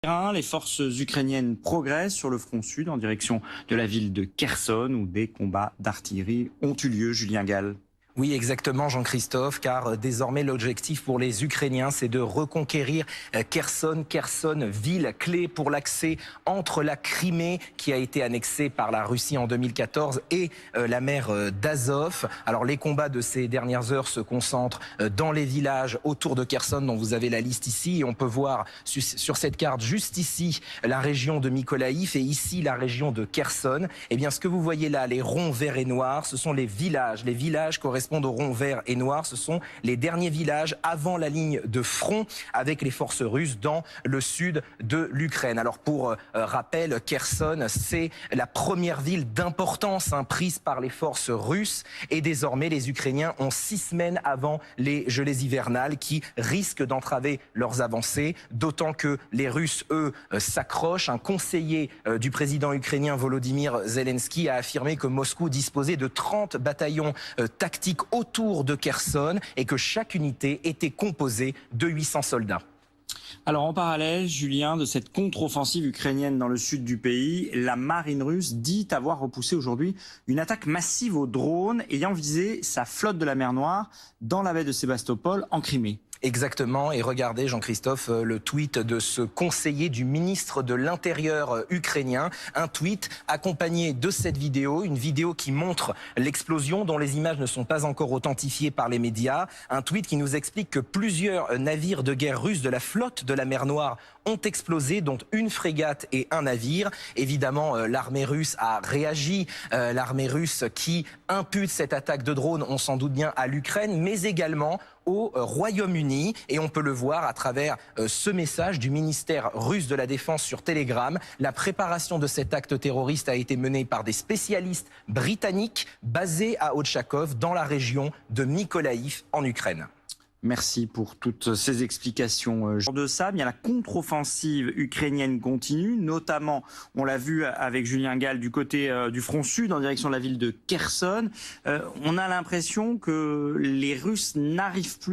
Les forces ukrainiennes progressent sur le front sud en direction de la ville de Kherson où des combats d'artillerie ont eu lieu. Julien Gall. Oui, exactement, Jean-Christophe, car désormais l'objectif pour les Ukrainiens, c'est de reconquérir Kherson. Kherson, ville clé pour l'accès entre la Crimée, qui a été annexée par la Russie en 2014, et la mer d'Azov. Alors les combats de ces dernières heures se concentrent dans les villages autour de Kherson, dont vous avez la liste ici. Et on peut voir sur cette carte, juste ici, la région de Mykolaïv et ici la région de Kherson. Eh bien, ce que vous voyez là, les ronds verts et noirs, ce sont les villages. Les villages correspondent aux ronds verts et noirs. Ce sont les derniers villages avant la ligne de front avec les forces russes dans le sud de l'Ukraine. Alors pour rappel, Kherson, c'est la première ville d'importance prise par les forces russes et désormais les Ukrainiens ont 6 semaines avant les gelées hivernales qui risquent d'entraver leurs avancées, d'autant que les Russes, eux, s'accrochent. Un conseiller du président ukrainien Volodymyr Zelensky a affirmé que Moscou disposait de 30 bataillons tactiques autour de Kherson et que chaque unité était composée de 800 soldats. Alors en parallèle, Julien, de cette contre-offensive ukrainienne dans le sud du pays, la marine russe dit avoir repoussé aujourd'hui une attaque massive aux drones ayant visé sa flotte de la mer Noire dans la baie de Sébastopol en Crimée. Exactement, et regardez Jean-Christophe le tweet de ce conseiller du ministre de l'Intérieur ukrainien, un tweet accompagné de cette vidéo, une vidéo qui montre l'explosion dont les images ne sont pas encore authentifiées par les médias, un tweet qui nous explique que plusieurs navires de guerre russes de la flotte de la mer Noire ont explosé, dont une frégate et un navire. Évidemment, l'armée russe a réagi, l'armée russe qui impute cette attaque de drone, on s'en doute bien, à l'Ukraine, mais également au Royaume-Uni, et on peut le voir à travers ce message du ministère russe de la Défense sur Telegram. La préparation de cet acte terroriste a été menée par des spécialistes britanniques basés à Otchakov dans la région de Mykolaïv en Ukraine. Merci pour toutes ces explications. De ça, bien la contre-offensive ukrainienne continue, notamment, on l'a vu avec Julien Gall du côté du front sud en direction de la ville de Kherson. On a l'impression que les Russes n'arrivent plus